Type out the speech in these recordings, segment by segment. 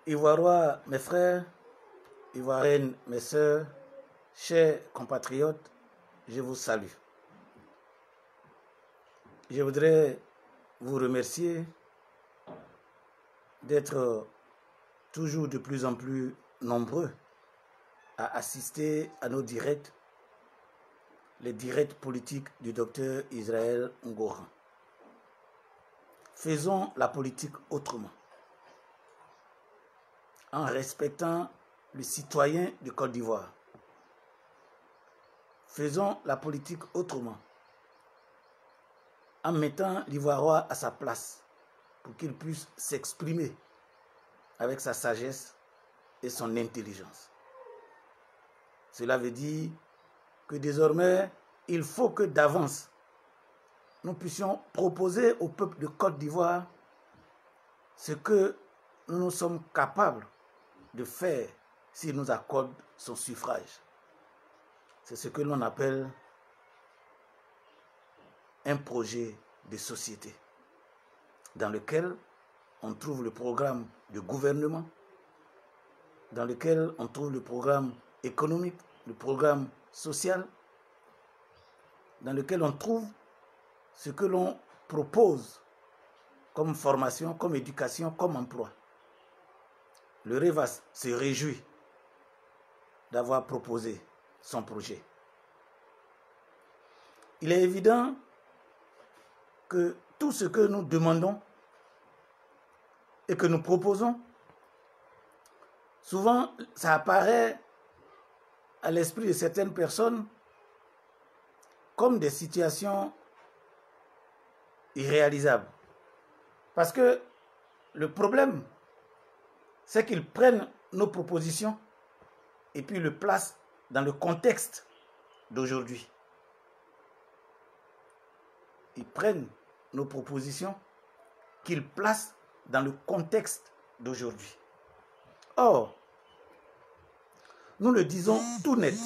Ivoirois, mes frères, Ivoiriennes, mes sœurs, chers compatriotes, je vous salue. Je voudrais vous remercier d'être toujours de plus en plus nombreux à assister à nos directs, les directs politiques du docteur Israël Ngoran. Faisons la politique autrement, en respectant le citoyen de Côte d'Ivoire. Faisons la politique autrement, en mettant l'Ivoirois à sa place pour qu'il puisse s'exprimer avec sa sagesse et son intelligence. Cela veut dire que désormais, il faut que d'avance, nous puissions proposer au peuple de Côte d'Ivoire ce que nous sommes capables de faire s'il nous accorde son suffrage. C'est ce que l'on appelle un projet de société dans lequel on trouve le programme de gouvernement, dans lequel on trouve le programme économique, le programme social, dans lequel on trouve ce que l'on propose comme formation, comme éducation, comme emploi. Le REVAS se réjouit d'avoir proposé son projet. Il est évident que tout ce que nous demandons et que nous proposons, souvent ça apparaît à l'esprit de certaines personnes comme des situations irréalisables. Parce que le problème, c'est qu'ils prennent nos propositions et puis le placent dans le contexte d'aujourd'hui. Ils prennent nos propositions qu'ils placent dans le contexte d'aujourd'hui. Or, nous le disons tout net.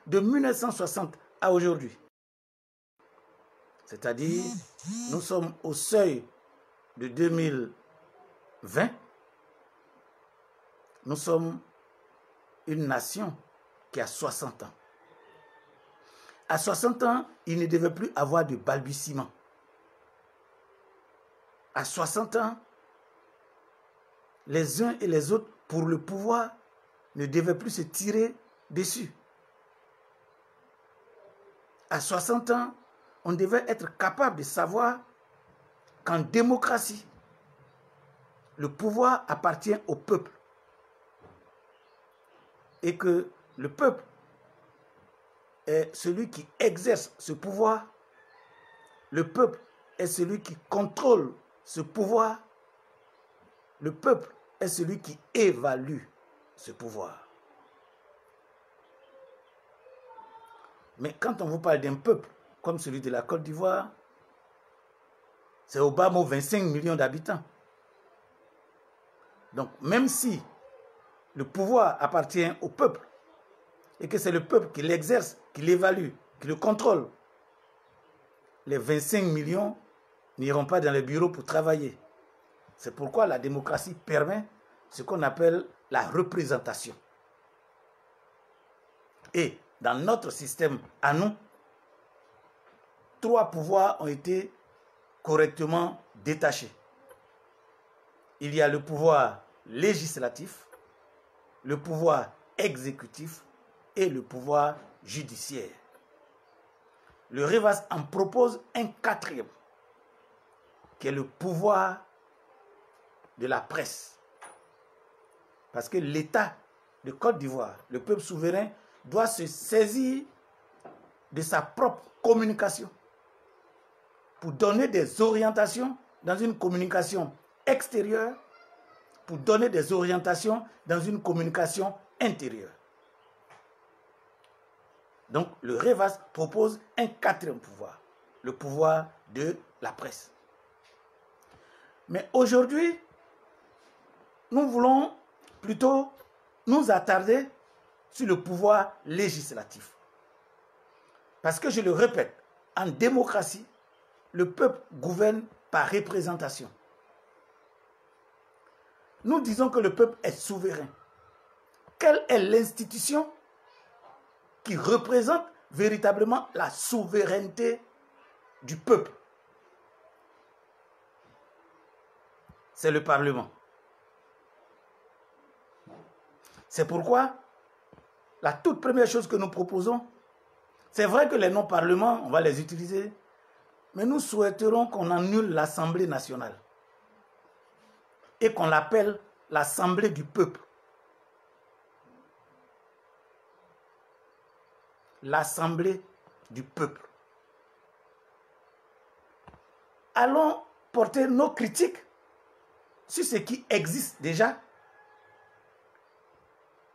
De 1960 à aujourd'hui, c'est-à-dire nous sommes au seuil de 2020, nous sommes une nation qui a 60 ans. À 60 ans, il ne devait plus avoir de balbutiement. À 60 ans, les uns et les autres, pour le pouvoir, ne devaient plus se tirer dessus. À 60 ans, on devait être capable de savoir qu'en démocratie, le pouvoir appartient au peuple. Et que le peuple est celui qui exerce ce pouvoir. Le peuple est celui qui contrôle ce pouvoir. Le peuple est celui qui évalue ce pouvoir. Mais quand on vous parle d'un peuple comme celui de la Côte d'Ivoire, c'est au bas mot 25 millions d'habitants. Donc même si le pouvoir appartient au peuple et que c'est le peuple qui l'exerce, qui l'évalue, qui le contrôle, les 25 millions n'iront pas dans les bureaux pour travailler. C'est pourquoi la démocratie permet ce qu'on appelle la représentation. Et dans notre système à nous, 3 pouvoirs ont été correctement détachés. Il y a le pouvoir législatif, le pouvoir exécutif et le pouvoir judiciaire. Le REVAS en propose un 4e, qui est le pouvoir de la presse. Parce que l'État de Côte d'Ivoire, le peuple souverain, doit se saisir de sa propre communication pour donner des orientations dans une communication extérieure, pour donner des orientations dans une communication intérieure. Donc le REVAS propose un 4e pouvoir, le pouvoir de la presse. Mais aujourd'hui, nous voulons plutôt nous attarder sur le pouvoir législatif. Parce que je le répète, en démocratie, le peuple gouverne par représentation. nous disons que le peuple est souverain. Quelle est l'institution qui représente véritablement la souveraineté du peuple? C'est le Parlement. C'est pourquoi la toute première chose que nous proposons, c'est vrai que les non-parlements, on va les utiliser, mais nous souhaiterons qu'on annule l'Assemblée nationale et qu'on l'appelle l'Assemblée du peuple. L'Assemblée du peuple. Allons porter nos critiques sur ce qui existe déjà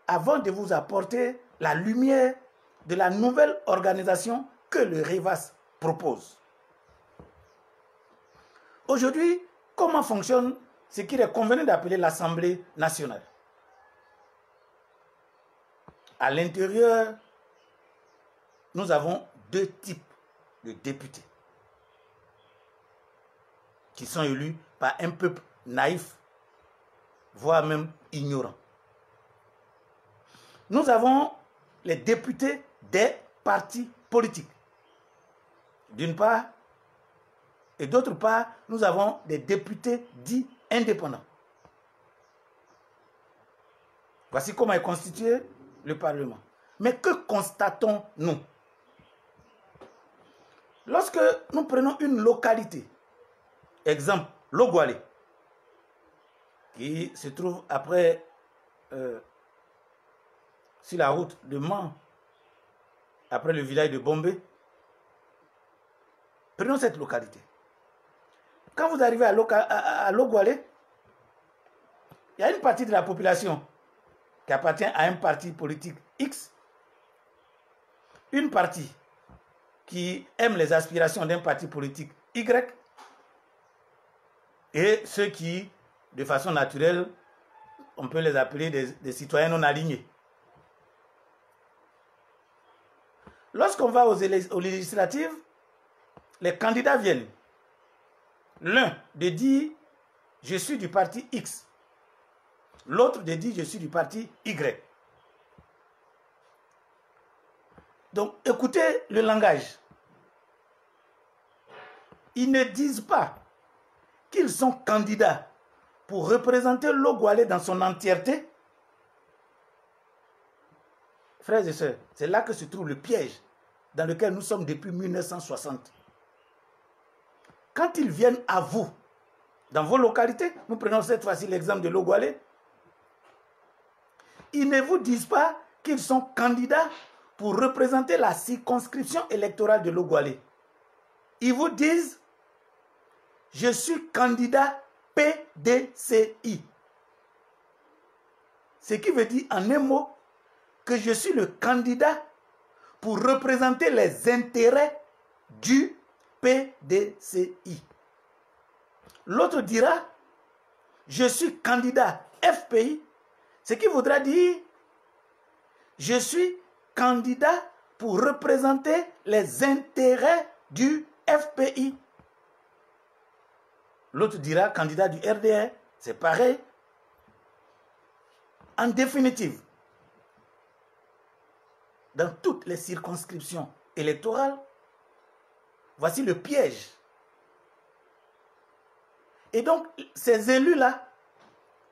avant de vous apporter la lumière de la nouvelle organisation que le REVAS propose. Aujourd'hui, comment fonctionne ce qu'il est convenu d'appeler l'Assemblée nationale? À l'intérieur, nous avons deux types de députés qui sont élus par un peuple naïf, voire même ignorant. Nous avons les députés des partis politiques, d'une part, et d'autre part, nous avons des députés dits indépendants. Voici comment est constitué le Parlement. Mais que constatons-nous? Lorsque nous prenons une localité, exemple, Logoualé, qui se trouve après sur la route de Mans, après le village de Bombay, prenons cette localité. Quand vous arrivez à Logoualé, il y a une partie de la population qui appartient à un parti politique X, une partie qui aime les aspirations d'un parti politique Y, et ceux qui, de façon naturelle, on peut les appeler des citoyens non alignés. Lorsqu'on va aux législatives, les candidats viennent. L'un de dire « je suis du parti X », l'autre de dire « je suis du parti Y ». Donc, écoutez le langage. Ils ne disent pas qu'ils sont candidats pour représenter Logoualé dans son entièreté. Frères et sœurs, c'est là que se trouve le piège dans lequel nous sommes depuis 1960. Quand ils viennent à vous, dans vos localités, nous prenons cette fois-ci l'exemple de Logoualé, ils ne vous disent pas qu'ils sont candidats pour représenter la circonscription électorale de Logoualé. Ils vous disent « je suis candidat PDCI ». Ce qui veut dire en un mot que je suis le candidat pour représenter les intérêts du PDCI. L'autre dira « je suis candidat FPI », ce qui voudra dire « je suis candidat pour représenter les intérêts du FPI ». L'autre dira candidat du RDR, c'est pareil. En définitive, dans toutes les circonscriptions électorales, voici le piège. Et donc, ces élus-là,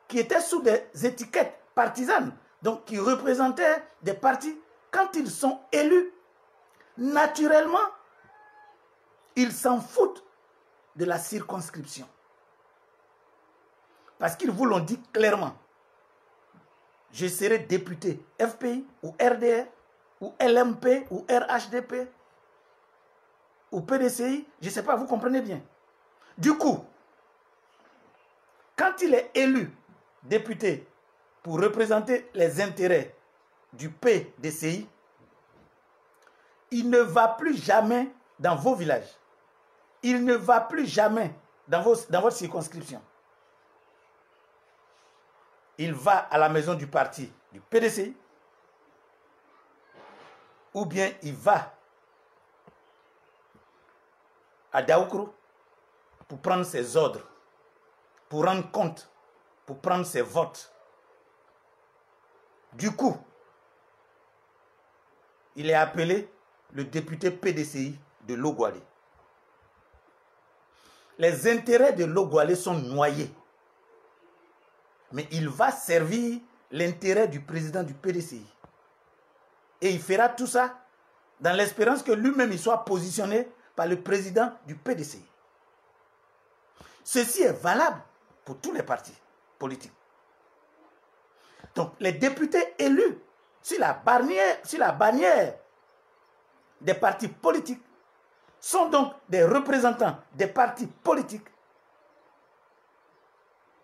qui étaient sous des étiquettes partisanes, donc qui représentaient des partis, quand ils sont élus, naturellement, ils s'en foutent de la circonscription. Parce qu'ils vous l'ont dit clairement. Je serai député FPI ou RDR ou LMP ou RHDP ou PDCI, je ne sais pas, vous comprenez bien. Du coup, quand il est élu député pour représenter les intérêts du PDCI, il ne va plus jamais dans vos villages. Il ne va plus jamais dans votre circonscription. Il va à la maison du parti du PDCI ou bien il va à Daoukro pour prendre ses ordres, pour rendre compte, pour prendre ses votes. Du coup, il est appelé le député PDCI de Logoualé. Les intérêts de Logoualé sont noyés. Mais il va servir l'intérêt du président du PDCI. Et il fera tout ça dans l'espérance que lui-même il soit positionné par le président du PDCI. Ceci est valable pour tous les partis politiques. Donc les députés élus sur la bannière des partis politiques sont donc des représentants des partis politiques,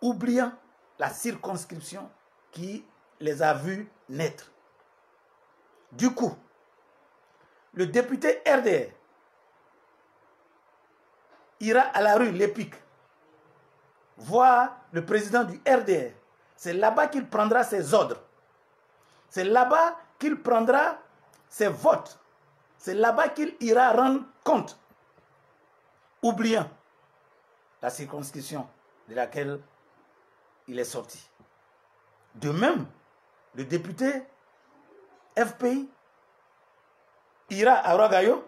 oubliant la circonscription qui les a vus naître. Du coup, le député RDR ira à la rue L'Épique voir le président du RDR. C'est là-bas qu'il prendra ses ordres. C'est là-bas qu'il prendra ses votes. C'est là-bas qu'il ira rendre compte, oubliant la circonscription de laquelle il est sorti. De même, le député FPI ira à Ouagadougou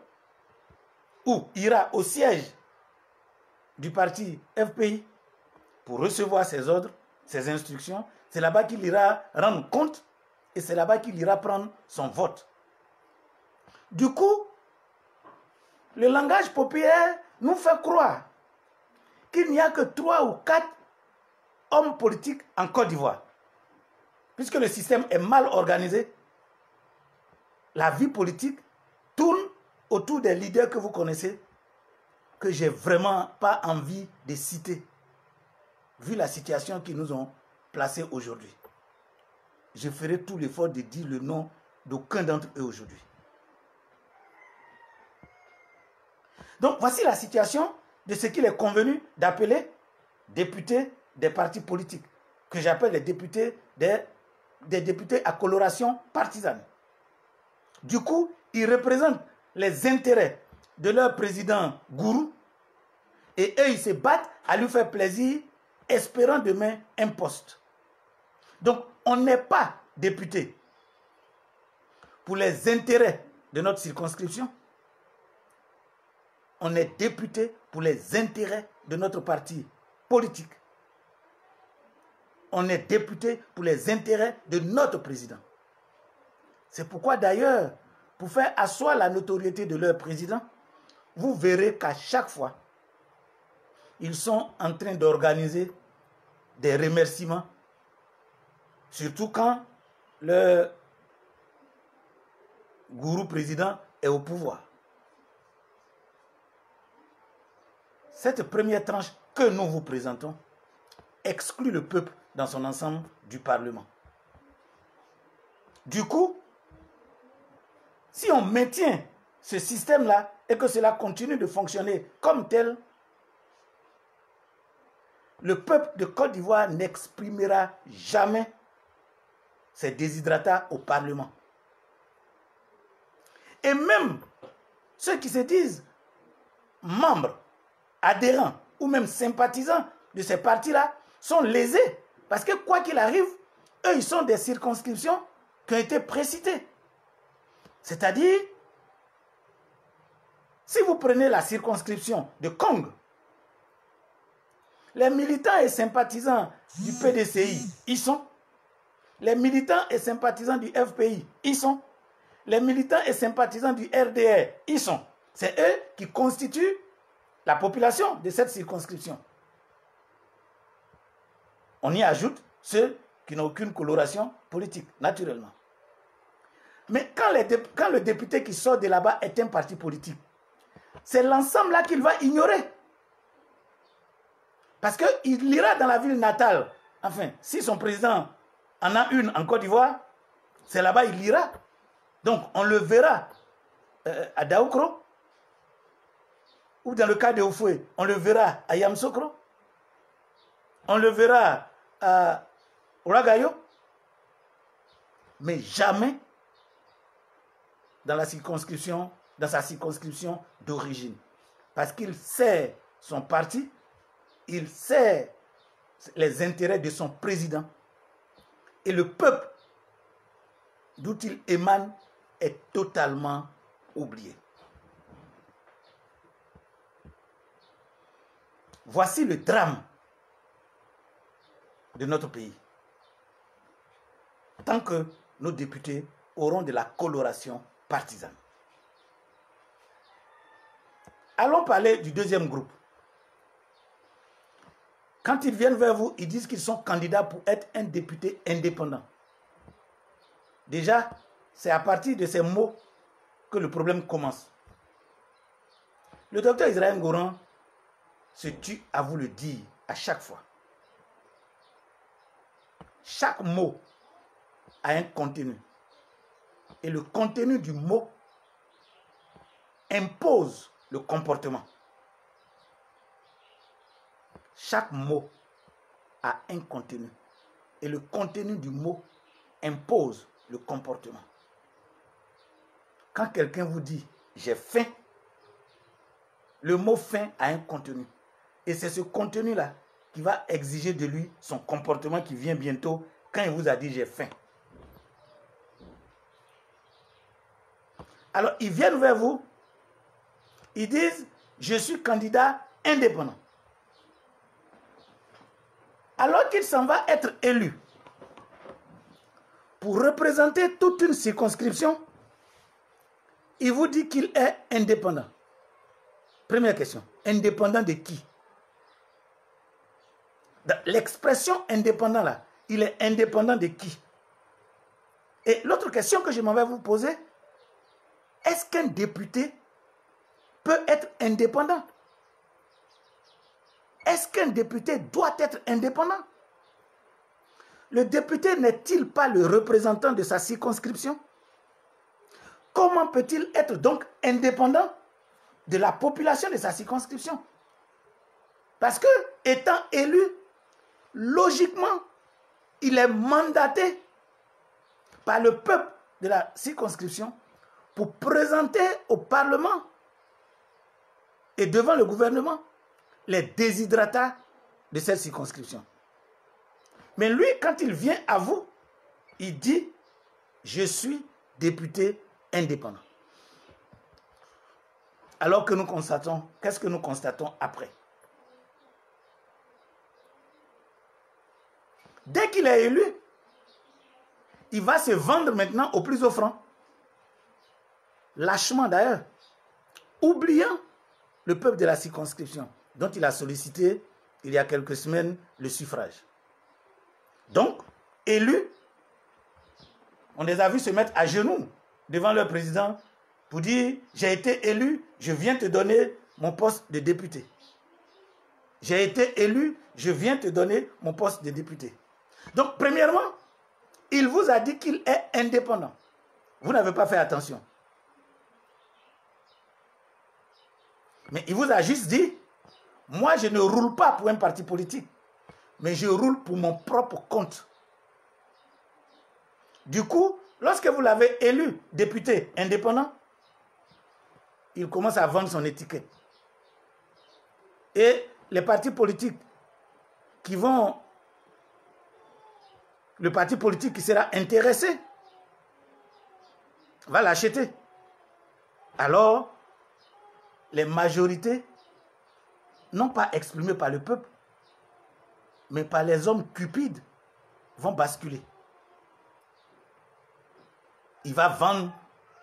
ou ira au siège du parti FPI pour recevoir ses ordres, ses instructions. C'est là-bas qu'il ira rendre compte et c'est là-bas qu'il ira prendre son vote. Du coup, le langage populaire nous fait croire qu'il n'y a que 3 ou 4 hommes politiques en Côte d'Ivoire. Puisque le système est mal organisé, la vie politique tourne autour des leaders que vous connaissez, que je n'ai vraiment pas envie de citer, vu la situation qu'ils nous ont placée aujourd'hui. Je ferai tout l'effort de dire le nom d'aucun d'entre eux aujourd'hui. Donc voici la situation de ce qu'il est convenu d'appeler députés des partis politiques, que j'appelle les députés des députés à coloration partisane. Du coup, ils représentent les intérêts de leur président Gourou et eux, ils se battent à lui faire plaisir, espérant demain un poste. Donc, on n'est pas député pour les intérêts de notre circonscription. On est député pour les intérêts de notre parti politique. On est député pour les intérêts de notre président. C'est pourquoi d'ailleurs, pour faire asseoir la notoriété de leur président, vous verrez qu'à chaque fois, ils sont en train d'organiser des remerciements, surtout quand le gourou président est au pouvoir. Cette première tranche que nous vous présentons exclut le peuple dans son ensemble du Parlement. Du coup, si on maintient ce système-là et que cela continue de fonctionner comme tel, le peuple de Côte d'Ivoire n'exprimera jamais ses déshydratats au Parlement. Et même ceux qui se disent membres, adhérents ou même sympathisants de ces partis-là sont lésés. Parce que quoi qu'il arrive, eux, ils sont des circonscriptions qui ont été précitées. C'est-à-dire, si vous prenez la circonscription de Kong, les militants et sympathisants du PDCI, ils sont. Les militants et sympathisants du FPI, ils sont. Les militants et sympathisants du RDR, ils sont. C'est eux qui constituent la population de cette circonscription. On y ajoute ceux qui n'ont aucune coloration politique, naturellement. Mais quand le député qui sort de là-bas est un parti politique, c'est l'ensemble là qu'il va ignorer. Parce qu'il ira dans la ville natale. Enfin, si son président en a une en Côte d'Ivoire, c'est là-bas il ira. Donc, on le verra à Daoukro, ou dans le cas de Oufoué, on le verra à Yamsokro, on le verra à Ouagadougou, mais jamais dans sa circonscription d'origine. Parce qu'il sert son parti, il sert les intérêts de son président. Et le peuple d'où il émane est totalement oublié. Voici le drame de notre pays. Tant que nos députés auront de la coloration partisane. Allons parler du deuxième groupe. Quand ils viennent vers vous, ils disent qu'ils sont candidats pour être un député indépendant. Déjà, c'est à partir de ces mots que le problème commence. Le docteur Israël Goran se tue à vous le dire à chaque fois. Chaque mot a un contenu. Et le contenu du mot impose le comportement. Chaque mot a un contenu. Et le contenu du mot impose le comportement. Quand quelqu'un vous dit « j'ai faim », le mot « faim » a un contenu. Et c'est ce contenu-là qui va exiger de lui son comportement qui vient bientôt quand il vous a dit « j'ai faim ». Alors, ils viennent vers vous, ils disent « je suis candidat indépendant ». Alors qu'il s'en va être élu pour représenter toute une circonscription, il vous dit qu'il est indépendant. Première question, indépendant de qui? L'expression indépendant là, il est indépendant de qui? Et l'autre question que je m'en vais vous poser, est-ce qu'un député peut être indépendant? Est-ce qu'un député doit être indépendant? Le député n'est-il pas le représentant de sa circonscription? Comment peut-il être donc indépendant de la population de sa circonscription? Parce que, étant élu, logiquement, il est mandaté par le peuple de la circonscription pour présenter au Parlement et devant le gouvernement les déshydratats de cette circonscription. Mais lui, quand il vient à vous, il dit « je suis député indépendant ». Alors que nous constatons, qu'est-ce que nous constatons après? Dès qu'il est élu, il va se vendre maintenant au plus offrant. Lâchement d'ailleurs, oubliant le peuple de la circonscription dont il a sollicité il y a quelques semaines le suffrage. Donc, élus, on les a vus se mettre à genoux devant leur président pour dire « j'ai été élu, je viens te donner mon poste de député. J'ai été élu, je viens te donner mon poste de député. » Donc, premièrement, il vous a dit qu'il est indépendant. Vous n'avez pas fait attention. Mais il vous a juste dit, moi je ne roule pas pour un parti politique, mais je roule pour mon propre compte. Du coup, lorsque vous l'avez élu député indépendant, il commence à vendre son étiquette. Et les partis politiques qui vont... Le parti politique qui sera intéressé va l'acheter. Alors, les majorités, non pas exprimées par le peuple, mais par les hommes cupides, vont basculer. Il va vendre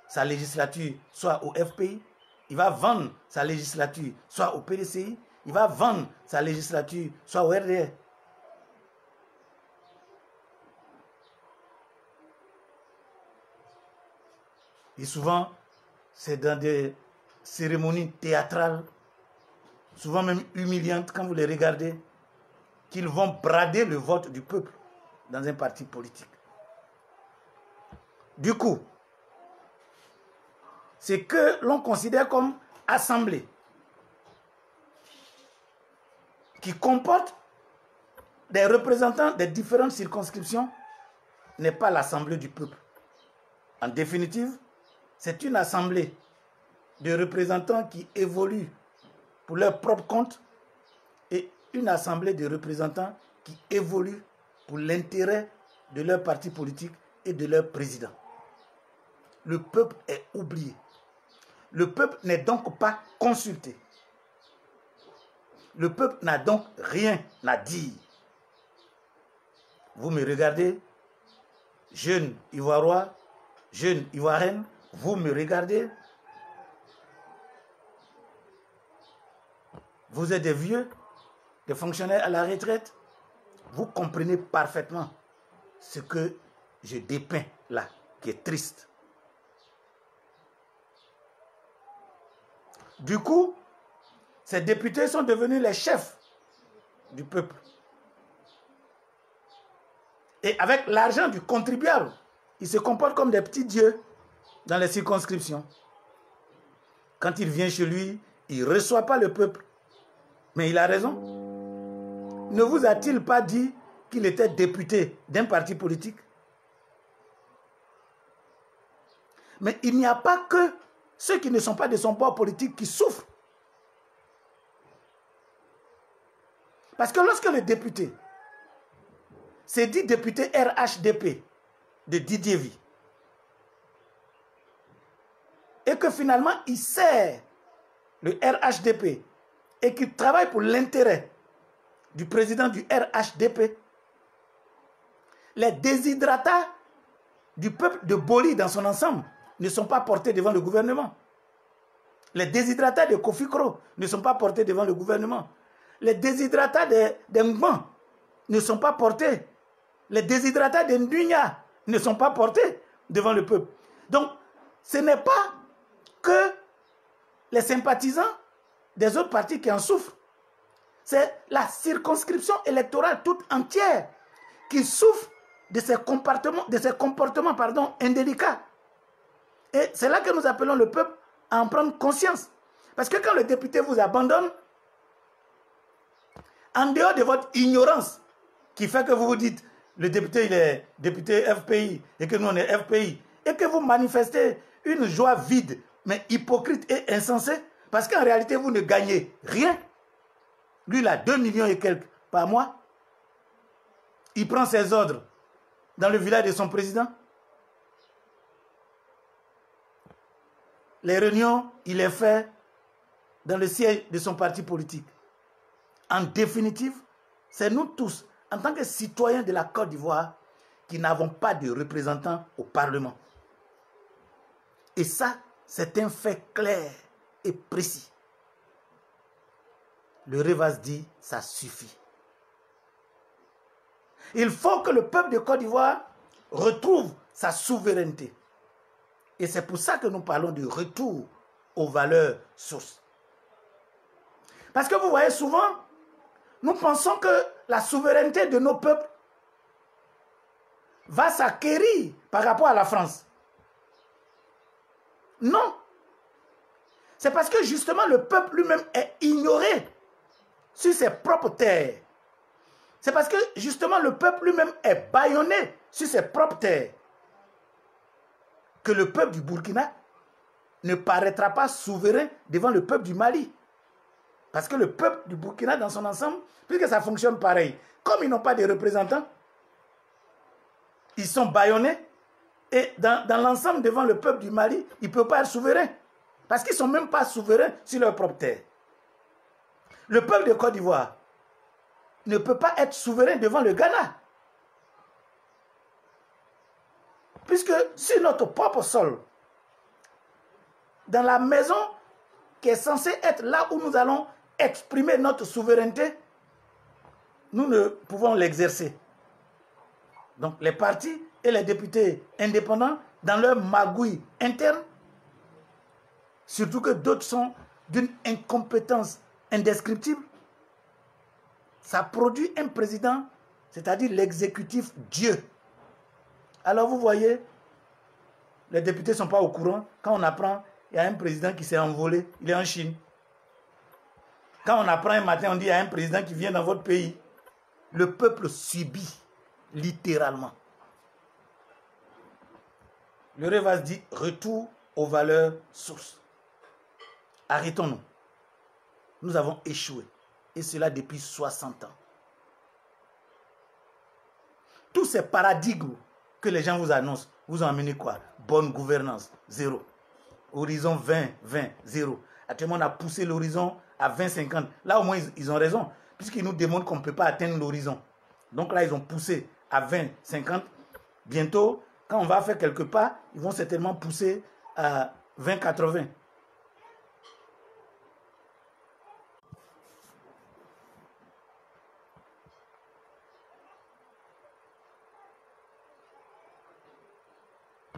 sa législature soit au FPI, il va vendre sa législature soit au PDCI, il va vendre sa législature soit au RDR. Et souvent, c'est dans des cérémonies théâtrales, souvent même humiliantes quand vous les regardez, qu'ils vont brader le vote du peuple dans un parti politique. Du coup, ce que l'on considère comme assemblée, qui comporte des représentants des différentes circonscriptions, n'est pas l'assemblée du peuple. En définitive, c'est une assemblée de représentants qui évoluent pour leur propre compte et une assemblée de représentants qui évoluent pour l'intérêt de leur parti politique et de leur président. Le peuple est oublié. Le peuple n'est donc pas consulté. Le peuple n'a donc rien à dire. Vous me regardez, jeune Ivoirois, jeune Ivoirienne, vous me regardez. Vous êtes des vieux, des fonctionnaires à la retraite. Vous comprenez parfaitement ce que je dépeins là, qui est triste. Du coup, ces députés sont devenus les chefs du peuple. Et avec l'argent du contribuable, ils se comportent comme des petits dieux dans les circonscriptions. Quand il vient chez lui, il ne reçoit pas le peuple. Mais il a raison. Ne vous a-t-il pas dit qu'il était député d'un parti politique? Mais il n'y a pas que ceux qui ne sont pas de son bord politique qui souffrent. Parce que lorsque le député s'est dit député RHDP de Didier Vie, et que finalement il sert le RHDP et qu'il travaille pour l'intérêt du président du RHDP, les déshydratats du peuple de Boli dans son ensemble ne sont pas portés devant le gouvernement. Les déshydratats de Kofi Kro ne sont pas portés devant le gouvernement. Les déshydratats de Ngman ne sont pas portés. Les déshydratats de Ndunya ne sont pas portés devant le peuple. Donc, ce n'est pas que les sympathisants des autres partis qui en souffrent. C'est la circonscription électorale toute entière qui souffre de ces comportements indélicats. Et c'est là que nous appelons le peuple à en prendre conscience. Parce que quand le député vous abandonne, en dehors de votre ignorance, qui fait que vous vous dites, le député, il est député FPI, et que nous, on est FPI, et que vous manifestez une joie vide, mais hypocrite et insensée, parce qu'en réalité, vous ne gagnez rien. Lui, il a 2 millions et quelques par mois. Il prend ses ordres dans le village de son président. Les réunions, il les fait dans le siège de son parti politique. En définitive, c'est nous tous, en tant que citoyens de la Côte d'Ivoire, qui n'avons pas de représentants au Parlement. Et ça, c'est un fait clair et précis. Le Revaz dit, ça suffit. Il faut que le peuple de Côte d'Ivoire retrouve sa souveraineté. Et c'est pour ça que nous parlons de retour aux valeurs sources. Parce que vous voyez souvent, nous pensons que la souveraineté de nos peuples va s'acquérir par rapport à la France. Non. C'est parce que justement le peuple lui-même est ignoré sur ses propres terres. C'est parce que justement le peuple lui-même est bâillonné sur ses propres terres que le peuple du Burkina ne paraîtra pas souverain devant le peuple du Mali. Parce que le peuple du Burkina dans son ensemble, puisque ça fonctionne pareil, comme ils n'ont pas de représentants, ils sont bâillonnés et dans l'ensemble devant le peuple du Mali, ils ne peuvent pas être souverains. Parce qu'ils ne sont même pas souverains sur leur propre terre. Le peuple de Côte d'Ivoire ne peut pas être souverain devant le Ghana. Puisque sur notre propre sol, dans la maison qui est censée être là où nous allons exprimer notre souveraineté, nous ne pouvons l'exercer. Donc les partis et les députés indépendants, dans leur magouille interne, surtout que d'autres sont d'une incompétence indescriptible, ça produit un président, c'est-à-dire l'exécutif Dieu. Alors vous voyez, les députés ne sont pas au courant. Quand on apprend, il y a un président qui s'est envolé, il est en Chine. Quand on apprend un matin, on dit il y a un président qui vient dans votre pays. Le peuple subit, littéralement. Le Revaz dit retour aux valeurs sources. Arrêtons-nous. Nous avons échoué. Et cela depuis 60 ans. tous ces paradigmes que les gens vous annoncent, vous ont amené quoi? Bonne gouvernance, 0. Horizon 20-20, 0. Actuellement, on a poussé l'horizon à 20-50. Là, au moins, ils ont raison, puisqu'ils nous démontrent qu'on ne peut pas atteindre l'horizon. Donc là, ils ont poussé à 20-50. Bientôt, quand on va faire quelques pas, ils vont certainement pousser à 20-80.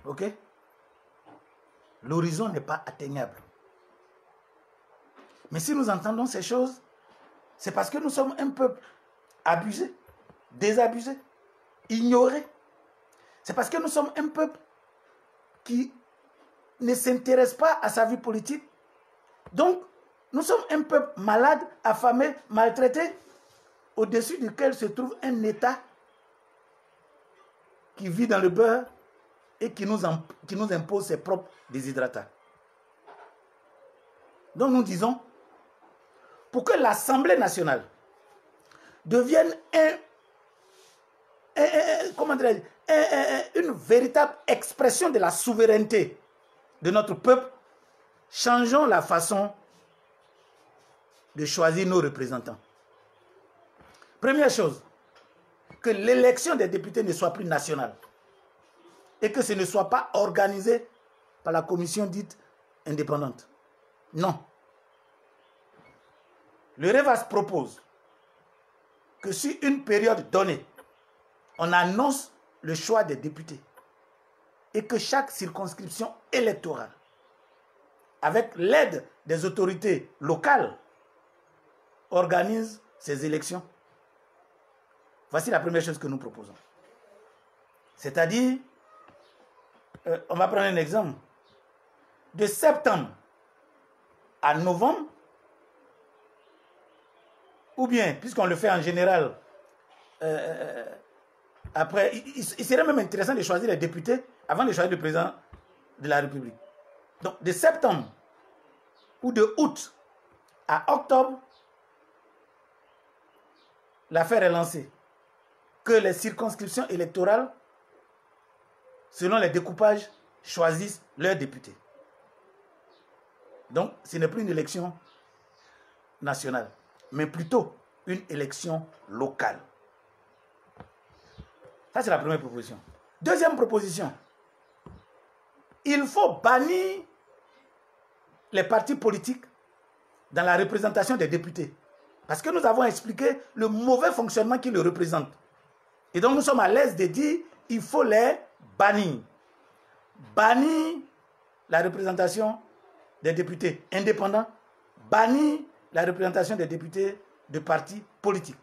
Ok? L'horizon n'est pas atteignable. Mais si nous entendons ces choses, c'est parce que nous sommes un peuple abusé, désabusé, ignoré. C'est parce que nous sommes un peuple qui ne s'intéresse pas à sa vie politique. Donc, nous sommes un peuple malade, affamé, maltraité, au-dessus duquel se trouve un État qui vit dans le beurre et qui nous impose ses propres déshydratants. Donc nous disons, pour que l'Assemblée nationale devienne une véritable expression de la souveraineté de notre peuple, changeons la façon de choisir nos représentants. Première chose, que l'élection des députés ne soit plus nationale et que ce ne soit pas organisé par la commission dite indépendante. Non. Le REVAS propose que sur une période donnée, on annonce le choix des députés et que chaque circonscription électorale, avec l'aide des autorités locales, organise ces élections. Voici la première chose que nous proposons. C'est-à-dire, on va prendre un exemple. De septembre à novembre, ou bien, puisqu'on le fait en général, après, il serait même intéressant de choisir les députés avant de choisir le président de la République. Donc, de septembre ou de août à octobre, l'affaire est lancée. Que les circonscriptions électorales, selon les découpages, choisissent leurs députés. Donc, ce n'est plus une élection nationale, mais plutôt une élection locale. Ça, c'est la première proposition. Deuxième proposition, il faut bannir les partis politiques dans la représentation des députés. Parce que nous avons expliqué le mauvais fonctionnement qui le représente. Et donc, nous sommes à l'aise de dire qu'il faut les bannir. Bannir la représentation des députés indépendants, bannir la représentation des députés de partis politiques.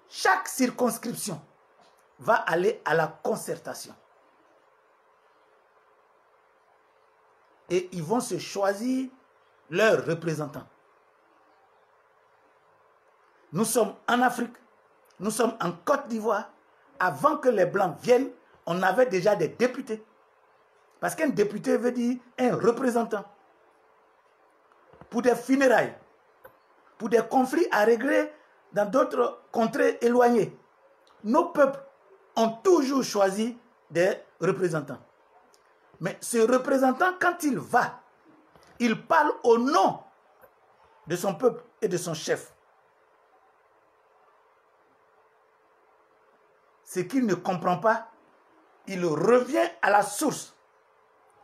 Chaque circonscription va aller à la concertation. Et ils vont se choisir leurs représentants. Nous sommes en Afrique, nous sommes en Côte d'Ivoire. Avant que les Blancs viennent, on avait déjà des députés. Parce qu'un député veut dire un représentant. Pour des funérailles, pour des conflits à régler dans d'autres contrées éloignées, nos peuples ont toujours choisi des représentants. Mais ce représentant, quand il va, il parle au nom de son peuple et de son chef. Ce qu'il ne comprend pas, il revient à la source,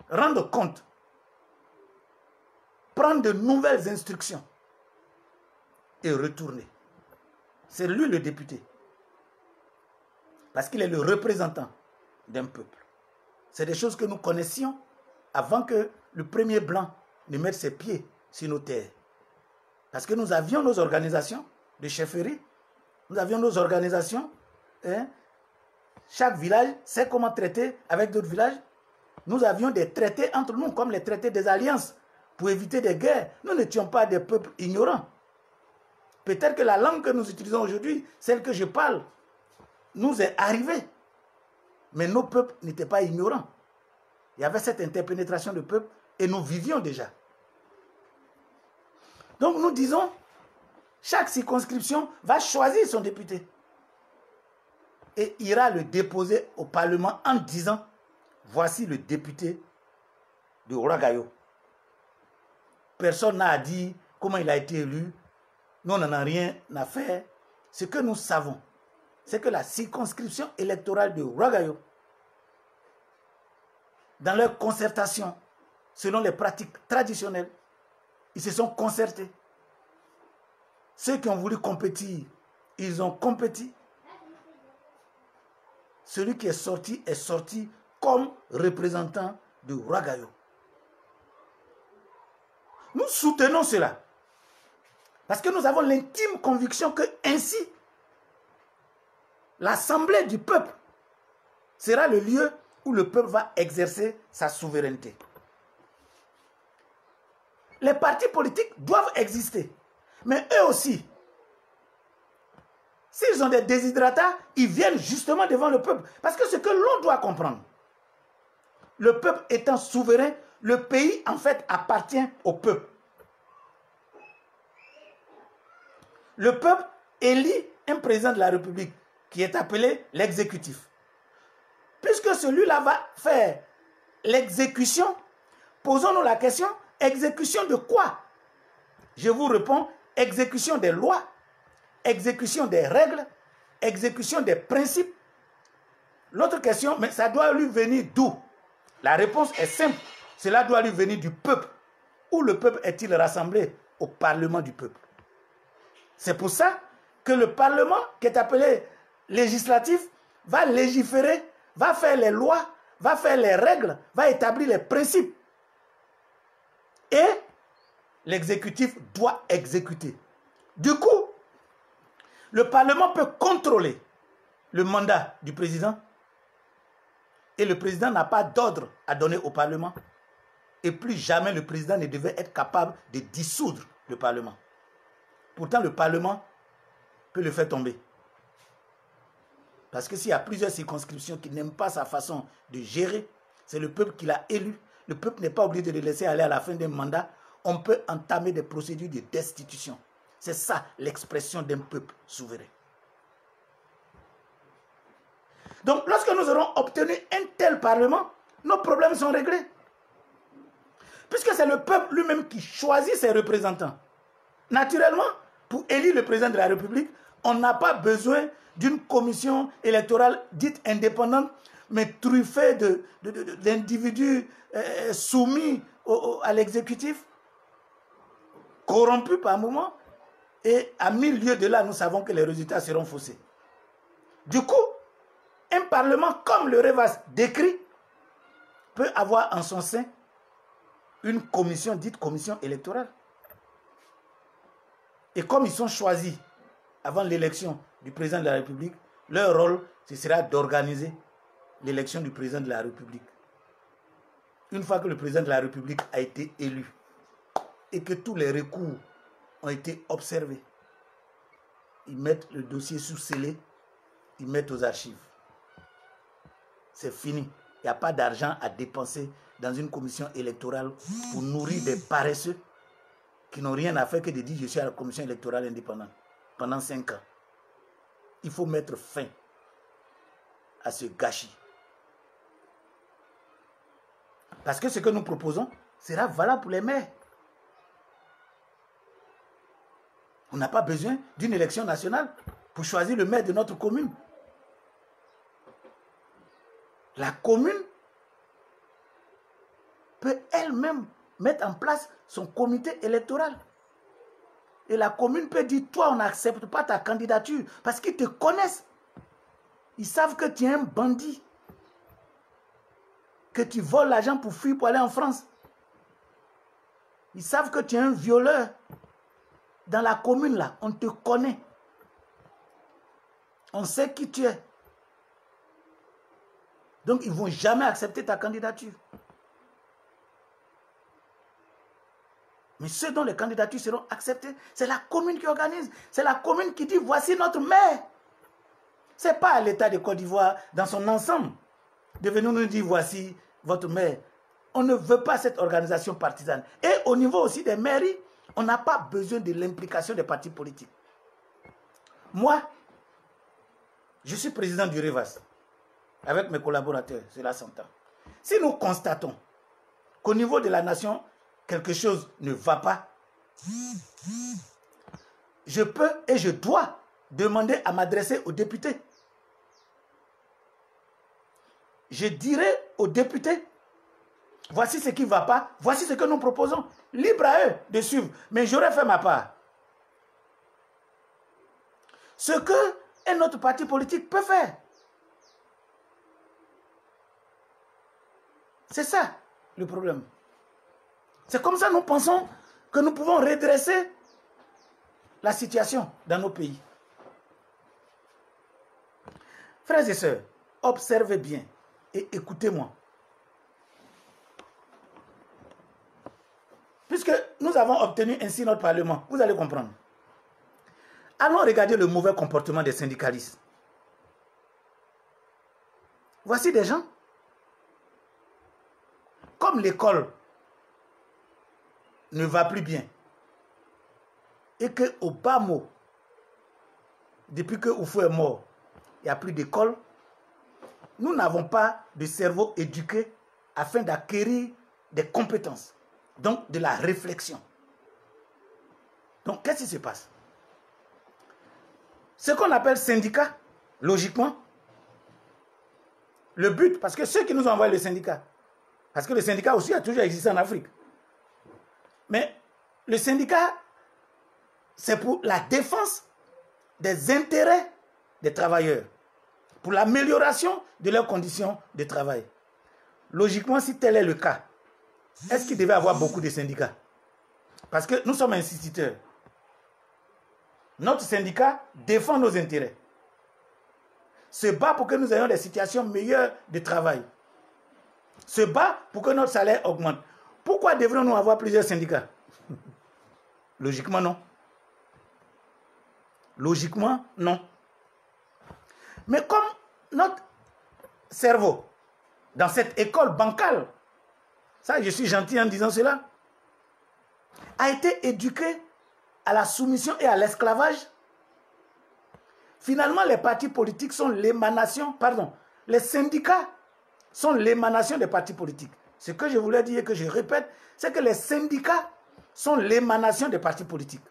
rendre compte, prendre de nouvelles instructions et retourner. C'est lui le député. Parce qu'il est le représentant d'un peuple. C'est des choses que nous connaissions avant que le premier blanc ne mette ses pieds sur nos terres. Parce que nous avions nos organisations de chefferie, nous avions nos organisations, chaque village sait comment traiter avec d'autres villages. Nous avions des traités entre nous, comme les traités des alliances, pour éviter des guerres. Nous n'étions pas des peuples ignorants. Peut-être que la langue que nous utilisons aujourd'hui, celle que je parle, nous est arrivée. Mais nos peuples n'étaient pas ignorants. Il y avait cette interpénétration de peuples et nous vivions déjà. Donc nous disons, chaque circonscription va choisir son député. et ira le déposer au Parlement en disant « Voici le député de Ouagayo ». Personne n'a dit comment il a été élu. Nous, on n'en a rien à faire. Ce que nous savons, c'est que la circonscription électorale de Ouagayo, dans leur concertation, selon les pratiques traditionnelles, ils se sont concertés. Ceux qui ont voulu compétir, ils ont compétit. Celui qui est sorti comme représentant de Ouagayo. Nous soutenons cela. Parce que nous avons l'intime conviction que ainsi, l'Assemblée du peuple sera le lieu où le peuple va exercer sa souveraineté. Les partis politiques doivent exister. Mais eux aussi, s'ils ont des déshydratats, ils viennent justement devant le peuple. Parce que ce que l'on doit comprendre, le peuple étant souverain, le pays en fait appartient au peuple. Le peuple élit un président de la République qui est appelé l'exécutif. Puisque celui-là va faire l'exécution, posons-nous la question, exécution de quoi? Je vous réponds, exécution des lois, exécution des règles, exécution des principes. L'autre question, mais ça doit lui venir d'où? La réponse est simple, cela doit lui venir du peuple. Où le peuple est-il rassemblé? Au Parlement du peuple. C'est pour ça que le Parlement, qui est appelé législatif, va légiférer, va faire les lois, va faire les règles, va établir les principes. Et l'exécutif doit exécuter. Du coup, le Parlement peut contrôler le mandat du président et le président n'a pas d'ordre à donner au Parlement. Et plus jamais le président ne devait être capable de dissoudre le Parlement. Pourtant, le Parlement peut le faire tomber. Parce que s'il y a plusieurs circonscriptions qui n'aiment pas sa façon de gérer, c'est le peuple qui l'a élu. Le peuple n'est pas obligé de le laisser aller à la fin d'un mandat. On peut entamer des procédures de destitution. C'est ça l'expression d'un peuple souverain. Donc, lorsque nous aurons obtenu un tel Parlement, nos problèmes sont réglés. Puisque c'est le peuple lui-même qui choisit ses représentants. Naturellement, pour élire le président de la République, on n'a pas besoin d'une commission électorale dite indépendante, mais truffée d'individus soumis à l'exécutif, corrompus par moment, et à 1000 lieues de là, nous savons que les résultats seront faussés. Du coup, un parlement comme le Revas décrit peut avoir en son sein une commission dite commission électorale. Et comme ils sont choisis avant l'élection du président de la République, leur rôle, ce sera d'organiser l'élection du président de la République. Une fois que le président de la République a été élu et que tous les recours ont été observés, ils mettent le dossier sous scellé, ils mettent aux archives. C'est fini. Il n'y a pas d'argent à dépenser dans une commission électorale pour nourrir des paresseux qui n'ont rien à faire que de dire je suis à la commission électorale indépendante pendant 5 ans. Il faut mettre fin à ce gâchis. Parce que ce que nous proposons sera valable pour les maires. On n'a pas besoin d'une élection nationale pour choisir le maire de notre commune. La commune peut elle-même mettre en place son comité électoral. Et la commune peut dire, toi, on n'accepte pas ta candidature parce qu'ils te connaissent. Ils savent que tu es un bandit. Que tu voles l'argent pour fuir, pour aller en France. Ils savent que tu es un violeur. Dans la commune, là, on te connaît. On sait qui tu es. Donc, ils ne vont jamais accepter ta candidature. Mais ceux dont les candidatures seront acceptées, c'est la commune qui organise. C'est la commune qui dit, voici notre maire. Ce n'est pas l'État de Côte d'Ivoire dans son ensemble de venir nous dire, voici votre maire. On ne veut pas cette organisation partisane. Et au niveau aussi des mairies, on n'a pas besoin de l'implication des partis politiques. Moi, Je suis président du REVAS, avec mes collaborateurs, cela s'entend. Si nous constatons qu'au niveau de la nation, quelque chose ne va pas, je peux et je dois demander à m'adresser aux députés. Je dirai aux députés, voici ce qui ne va pas, voici ce que nous proposons. Libre à eux de suivre, mais j'aurais fait ma part. Ce que un autre parti politique peut faire. C'est ça le problème. C'est comme ça que nous pensons que nous pouvons redresser la situation dans nos pays. Frères et sœurs, observez bien et écoutez-moi. Puisque nous avons obtenu ainsi notre Parlement, vous allez comprendre. Allons regarder le mauvais comportement des syndicalistes. Voici des gens, comme l'école ne va plus bien, et qu'au bas mot, depuis que Oufou est mort, il n'y a plus d'école, nous n'avons pas de cerveau éduqué afin d'acquérir des compétences, donc de la réflexion. Donc, qu'est-ce qui se passe? Ce qu'on appelle syndicat, logiquement, le but, parce que ceux qui nous ont envoyé le syndicat, parce que le syndicat aussi a toujours existé en Afrique, mais le syndicat, c'est pour la défense des intérêts des travailleurs, pour l'amélioration de leurs conditions de travail. Logiquement, si tel est le cas, est-ce qu'il devait y avoir beaucoup de syndicats? Parce que nous sommes instituteurs. Notre syndicat défend nos intérêts. Se bat pour que nous ayons des situations meilleures de travail. Se bat pour que notre salaire augmente. Pourquoi devrions-nous avoir plusieurs syndicats? Logiquement, non. Logiquement, non. Mais comme notre cerveau, dans cette école bancale, ça je suis gentil en disant cela, a été éduqué à la soumission et à l'esclavage, finalement les partis politiques sont l'émanation, pardon, les syndicats sont l'émanation des partis politiques. Ce que je voulais dire et que je répète, c'est que les syndicats sont l'émanation des partis politiques.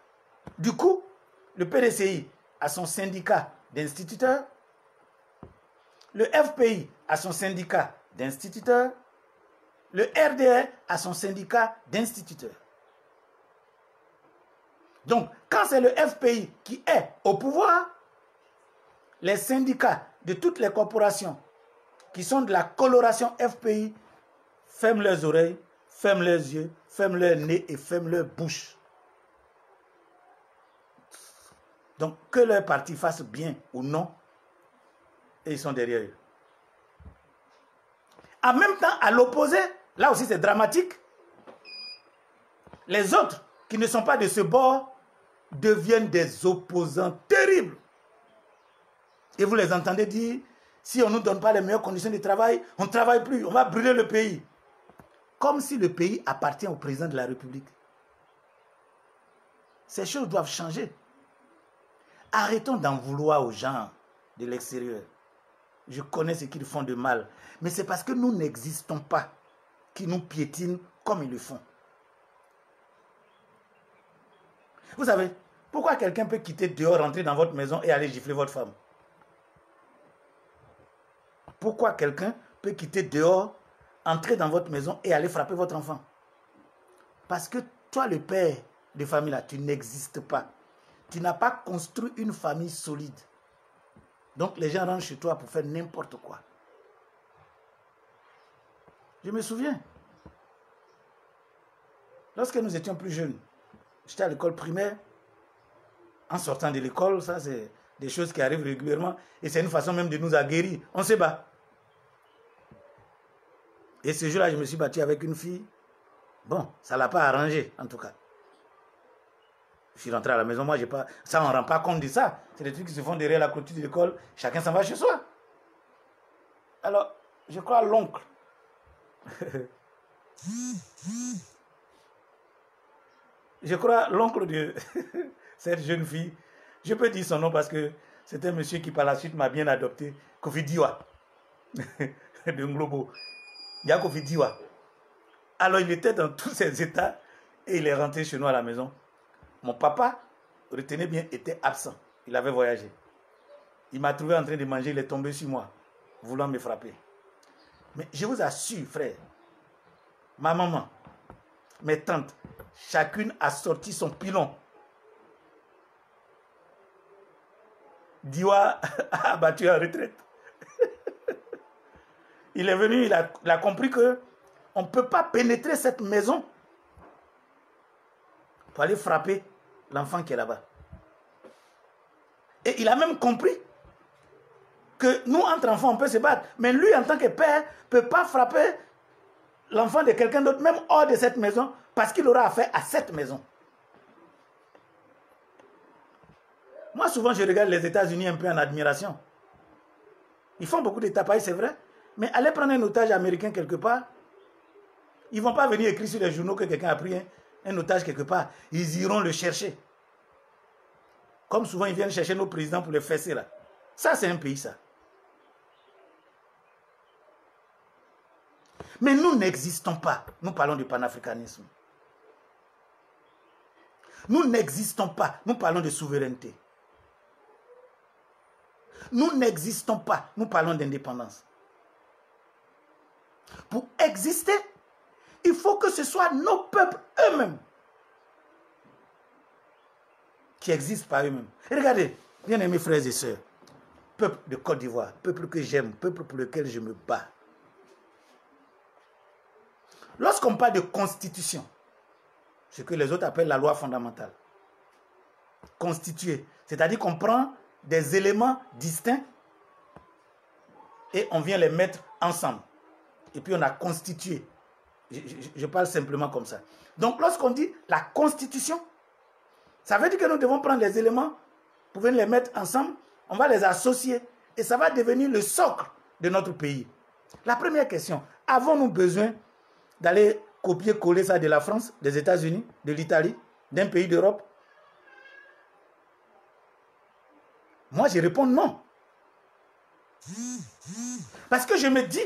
Du coup, le PDCI a son syndicat d'instituteurs, le FPI a son syndicat d'instituteurs, le RDR a son syndicat d'instituteurs. Donc, quand c'est le FPI qui est au pouvoir, les syndicats de toutes les corporations qui sont de la coloration FPI ferment leurs oreilles, ferment leurs yeux, ferment leur nez et ferment leur bouche. Donc, que leur parti fasse bien ou non, et ils sont derrière eux. En même temps, à l'opposé, là aussi c'est dramatique, les autres qui ne sont pas de ce bord deviennent des opposants terribles. Et vous les entendez dire, si on ne nous donne pas les meilleures conditions de travail, on ne travaille plus, on va brûler le pays. Comme si le pays appartient au président de la République. Ces choses doivent changer. Arrêtons d'en vouloir aux gens de l'extérieur. Je connais ce qu'ils font de mal. Mais c'est parce que nous n'existons pas qu'ils nous piétinent comme ils le font. Vous savez, pourquoi quelqu'un peut quitter dehors, rentrer dans votre maison et aller gifler votre femme? Pourquoi quelqu'un peut quitter dehors, entrer dans votre maison et aller frapper votre enfant? Parce que toi, le père de famille là, tu n'existes pas. Tu n'as pas construit une famille solide. Donc les gens rentrent chez toi pour faire n'importe quoi. Je me souviens, lorsque nous étions plus jeunes, j'étais à l'école primaire. En sortant de l'école, ça c'est des choses qui arrivent régulièrement. Et c'est une façon même de nous aguerrir. On se bat. Et ce jour-là, je me suis battu avec une fille. Bon, ça ne l'a pas arrangé, en tout cas. Je suis rentré à la maison, moi, j'ai pas... Ça, on ne rend pas compte de ça. C'est des trucs qui se font derrière la clôture de l'école. Chacun s'en va chez soi. Alors, je crois l'oncle. Je crois l'oncle de cette jeune fille. Je peux dire son nom parce que C'est un monsieur qui par la suite m'a bien adopté, Kofi Diwa, de Nglobo. Il y a Kofi Diwa. Alors il était dans tous ces états et il est rentré chez nous à la maison. Mon papa, retenez bien, était absent. Il avait voyagé. Il m'a trouvé en train de manger, il est tombé sur moi, voulant me frapper. Mais je vous assure, frère, ma maman, mes tantes, chacune a sorti son pilon. Diwa a battu en retraite. Il est venu, il a compris que on ne peut pas pénétrer cette maison pour aller frapper l'enfant qui est là-bas. Et il a même compris que nous, entre enfants, on peut se battre. Mais lui, en tant que père, ne peut pas frapper l'enfant de quelqu'un d'autre, même hors de cette maison, parce qu'il aura affaire à cette maison. Moi, souvent, je regarde les États-Unis un peu en admiration. Ils font beaucoup de tapailles, c'est vrai. Mais aller prendre un otage américain quelque part, ils ne vont pas venir écrire sur les journaux que quelqu'un a pris un otage quelque part. Ils iront le chercher. Comme souvent, ils viennent chercher nos présidents pour les fesser là. Ça, c'est un pays, ça. Mais nous n'existons pas. Nous parlons du panafricanisme. Nous n'existons pas. Nous parlons de souveraineté. Nous n'existons pas. Nous parlons d'indépendance. Pour exister, il faut que ce soit nos peuples eux-mêmes qui existent par eux-mêmes. Regardez, bien-aimés frères et sœurs, peuple de Côte d'Ivoire, peuple que j'aime, peuple pour lequel je me bats. Lorsqu'on parle de constitution, ce que les autres appellent la loi fondamentale, constituer, c'est-à-dire qu'on prend des éléments distincts et on vient les mettre ensemble. Et puis on a constitué. Je parle simplement comme ça. Donc lorsqu'on dit la constitution, ça veut dire que nous devons prendre les éléments pour venir les mettre ensemble, on va les associer et ça va devenir le socle de notre pays. La première question, avons-nous besoin d'aller copier-coller ça de la France, des États-Unis, de l'Italie, d'un pays d'Europe? Moi, je réponds non. Parce que je me dis,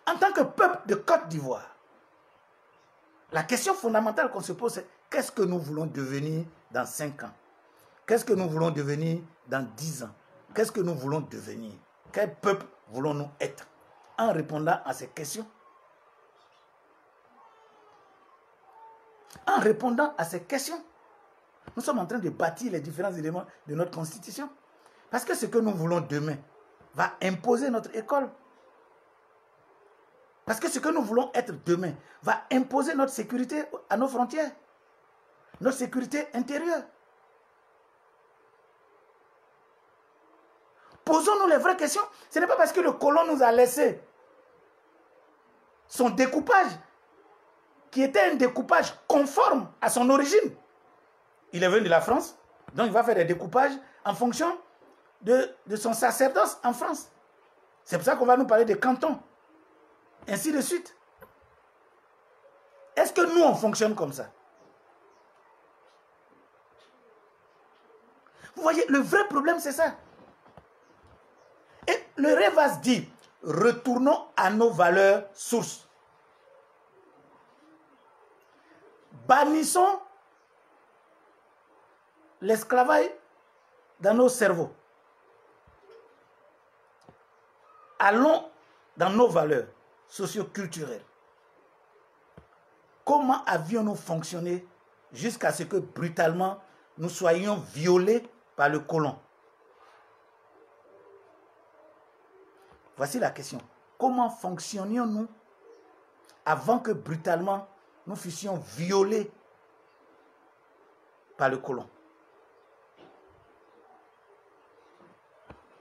en tant que peuple de Côte d'Ivoire, la question fondamentale qu'on se pose, c'est qu'est-ce que nous voulons devenir dans 5 ans? Qu'est-ce que nous voulons devenir dans 10 ans? Qu'est-ce que nous voulons devenir? Quel peuple voulons-nous être? En répondant à ces questions, nous sommes en train de bâtir les différents éléments de notre constitution. Parce que ce que nous voulons demain va imposer notre école. Parce que ce que nous voulons être demain va imposer notre sécurité à nos frontières. Notre sécurité intérieure. Posons-nous les vraies questions. Ce n'est pas parce que le colon nous a laissé son découpage, qui était un découpage conforme à son origine. Il est venu de la France, donc il va faire des découpages en fonction de son sacerdoce en France. C'est pour ça qu'on va nous parler de cantons. Ainsi de suite. Est-ce que nous, on fonctionne comme ça? Vous voyez, le vrai problème, c'est ça. Et le rêve va se dire, retournons à nos valeurs sources. Bannissons l'esclavage dans nos cerveaux. Allons dans nos valeurs socio-culturelles. Comment avions-nous fonctionné jusqu'à ce que brutalement nous soyons violés par le colon? Voici la question. Comment fonctionnions-nous avant que brutalement nous fussions violés par le colon?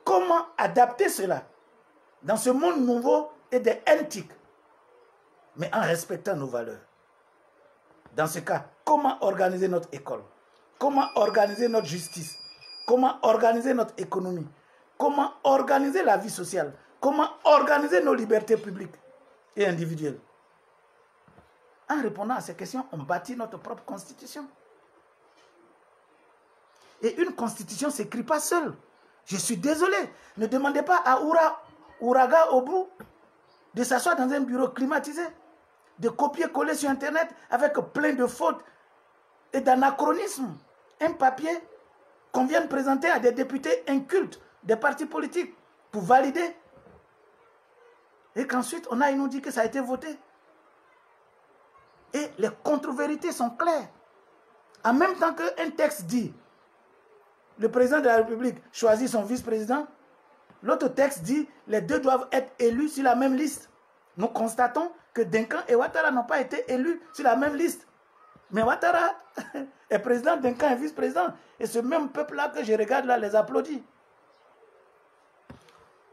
Comment adapter cela dans ce monde nouveau et des antiques, mais en respectant nos valeurs? Dans ce cas, comment organiser notre école? Comment organiser notre justice? Comment organiser notre économie? Comment organiser la vie sociale? Comment organiser nos libertés publiques et individuelles? En répondant à ces questions, on bâtit notre propre constitution. Et une constitution ne s'écrit pas seule. Je suis désolé. Ne demandez pas à Ouraga Obrou de s'asseoir dans un bureau climatisé, de copier-coller sur Internet avec plein de fautes et d'anachronismes. Un papier qu'on vient de présenter à des députés incultes des partis politiques pour valider. Et qu'ensuite, il nous dit que ça a été voté. Et les contre-vérités sont claires. En même temps qu'un texte dit, le président de la République choisit son vice-président, l'autre texte dit, les deux doivent être élus sur la même liste. Nous constatons que Duncan et Ouattara n'ont pas été élus sur la même liste. Mais Ouattara est président, Duncan est vice-président. Et ce même peuple-là que je regarde là les applaudit.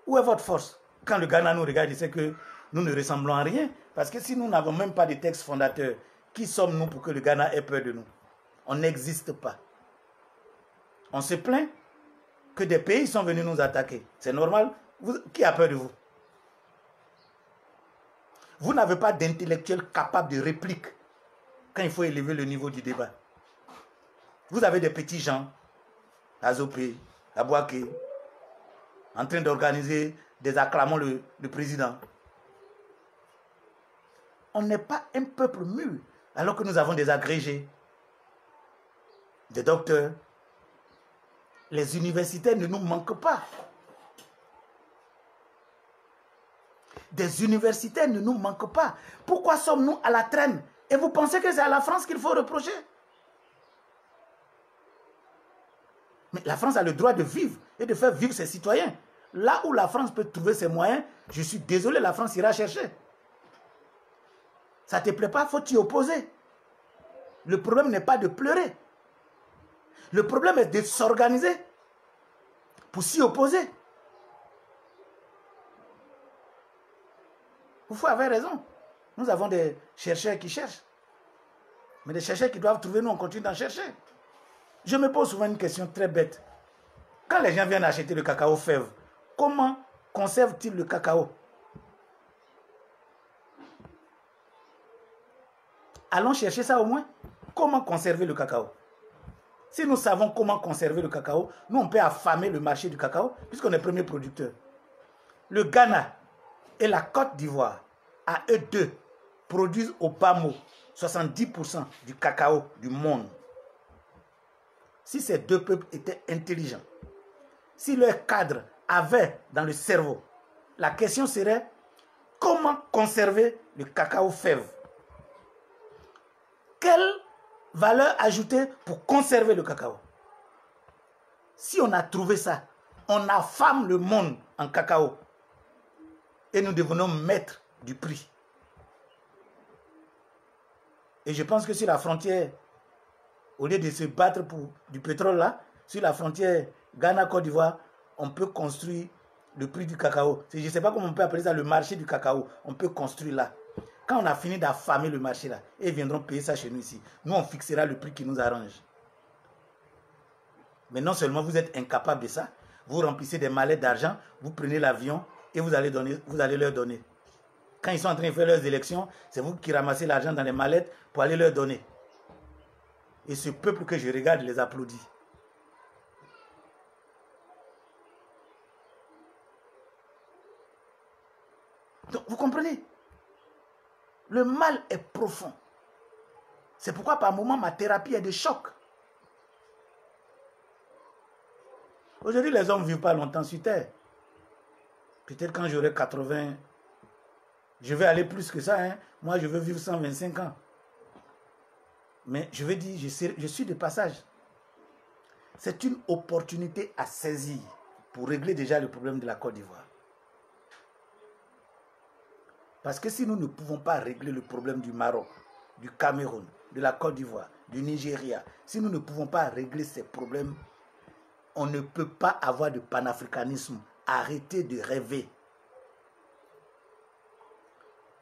Où est votre force? Quand le Ghana nous regarde, il sait que nous ne ressemblons à rien. Parce que si nous n'avons même pas de texte fondateur, qui sommes-nous pour que le Ghana ait peur de nous? On n'existe pas. On se plaint que des pays sont venus nous attaquer. C'est normal. Qui a peur de vous? Vous n'avez pas d'intellectuel capable de réplique quand il faut élever le niveau du débat. Vous avez des petits gens, à Zopé, à Bouaké, en train d'organiser des acclamants le président. On n'est pas un peuple mûr, alors que nous avons des agrégés, des docteurs. Les universitaires ne nous manquent pas. Des universitaires ne nous manquent pas. Pourquoi sommes-nous à la traîne? Et vous pensez que c'est à la France qu'il faut reprocher? Mais la France a le droit de vivre et de faire vivre ses citoyens. Là où la France peut trouver ses moyens, je suis désolé, la France ira chercher. Ça ne te plaît pas, il faut t'y opposer. Le problème n'est pas de pleurer. Le problème est de s'organiser pour s'y opposer. Vous avez raison. Nous avons des chercheurs qui cherchent. Mais des chercheurs qui doivent trouver, nous on continue d'en chercher. Je me pose souvent une question très bête. Quand les gens viennent acheter le cacao fève, comment conservent-ils le cacao? Allons chercher ça au moins. Comment conserver le cacao? Si nous savons comment conserver le cacao, nous on peut affamer le marché du cacao puisqu'on est premier producteur. Le Ghana et la Côte d'Ivoire, à eux deux, produisent au bas mot 70% du cacao du monde. Si ces deux peuples étaient intelligents, si leur cadre avait dans le cerveau, la question serait comment conserver le cacao fève? Quelle valeur ajoutée pour conserver le cacao? Si on a trouvé ça, on affame le monde en cacao et nous devenons maîtres du prix. Et je pense que sur la frontière, au lieu de se battre pour du pétrole là, sur la frontière Ghana-Côte d'Ivoire, on peut construire le prix du cacao. Je ne sais pas comment on peut appeler ça, le marché du cacao. On peut construire là. Quand on a fini d'affamer le marché là, ils viendront payer ça chez nous ici. Nous, on fixera le prix qui nous arrange. Mais non seulement vous êtes incapable de ça, vous remplissez des mallettes d'argent, vous prenez l'avion et vous allez leur donner. Quand ils sont en train de faire leurs élections, c'est vous qui ramassez l'argent dans les mallettes pour aller leur donner. Et ce peuple que je regarde les applaudit. Donc, vous comprenez? Le mal est profond. C'est pourquoi par moments ma thérapie est de choc. Aujourd'hui, les hommes ne vivent pas longtemps sur Terre. Peut-être quand j'aurai 80, je vais aller plus que ça. Hein. Moi, je veux vivre 125 ans. Mais je veux dire, je suis de passage. C'est une opportunité à saisir pour régler déjà le problème de la Côte d'Ivoire. Parce que si nous ne pouvons pas régler le problème du Maroc, du Cameroun, de la Côte d'Ivoire, du Nigeria, si nous ne pouvons pas régler ces problèmes, on ne peut pas avoir de panafricanisme. Arrêtez de rêver.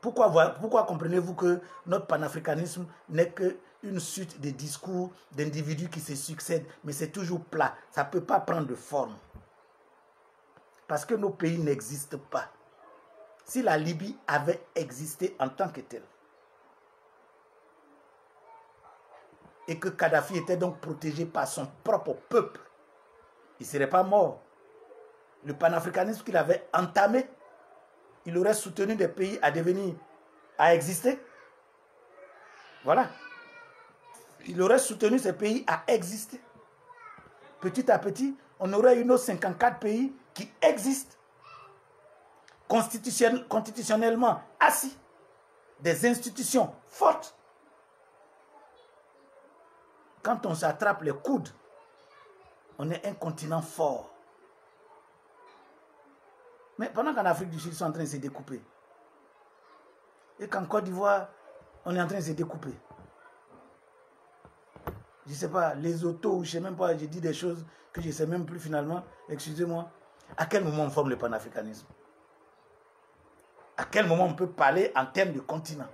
Pourquoi comprenez-vous que notre panafricanisme n'est qu'une suite de discours d'individus qui se succèdent, mais c'est toujours plat. Ça ne peut pas prendre de forme. Parce que nos pays n'existent pas. Si la Libye avait existé en tant que telle, et que Kadhafi était donc protégé par son propre peuple, il ne serait pas mort. Le panafricanisme qu'il avait entamé, il aurait soutenu des pays à devenir, à exister. Voilà. Il aurait soutenu ces pays à exister. Petit à petit, on aurait eu nos 54 pays qui existent, constitutionnellement assis, des institutions fortes. Quand on s'attrape les coudes, on est un continent fort. Mais pendant qu'en Afrique du Sud, ils sont en train de se découper, et qu'en Côte d'Ivoire, on est en train de se découper. Je ne sais pas, les autos, je ne sais même pas, j'ai dit des choses que je ne sais même plus finalement, excusez-moi. À quel moment on forme le panafricanisme? À quel moment on peut parler en termes de continent?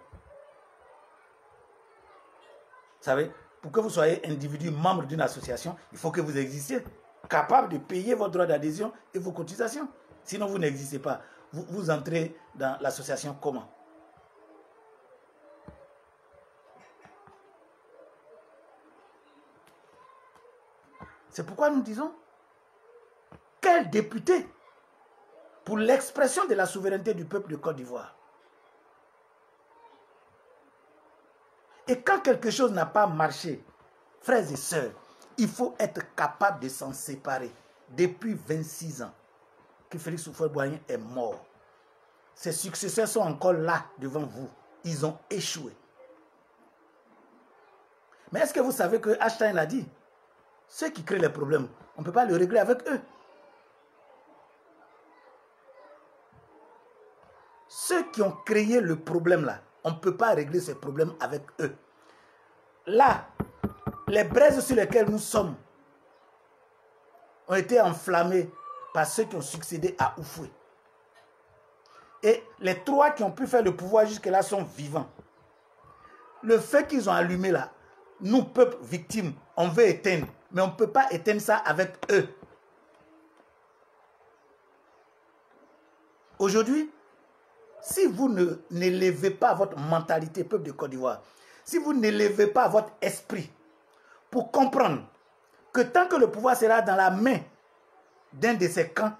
Vous savez, pour que vous soyez individu, membre d'une association, il faut que vous existiez, capable de payer votre droit d'adhésion et vos cotisations. Sinon, vous n'existez pas. Vous entrez dans l'association comment? C'est pourquoi nous disons, quel député pour l'expression de la souveraineté du peuple de Côte d'Ivoire? Et quand quelque chose n'a pas marché, frères et sœurs, il faut être capable de s'en séparer. Depuis 26 ans que Félix Houphouët-Boigny est mort, ses successeurs sont encore là devant vous. Ils ont échoué. Mais est-ce que vous savez que Einstein a dit, ceux qui créent les problèmes, on ne peut pas le régler avec eux. Ceux qui ont créé le problème là, on ne peut pas régler ces problèmes avec eux. Là, les braises sur lesquelles nous sommes ont été enflammées par ceux qui ont succédé à Houphouët. Et les trois qui ont pu faire le pouvoir jusque-là sont vivants. Le feu qu'ils ont allumé là, nous, peuple victime, on veut éteindre. Mais on ne peut pas éteindre ça avec eux. Aujourd'hui, si vous n'élevez pas votre mentalité, peuple de Côte d'Ivoire, si vous n'élevez pas votre esprit pour comprendre que tant que le pouvoir sera dans la main d'un de ces camps,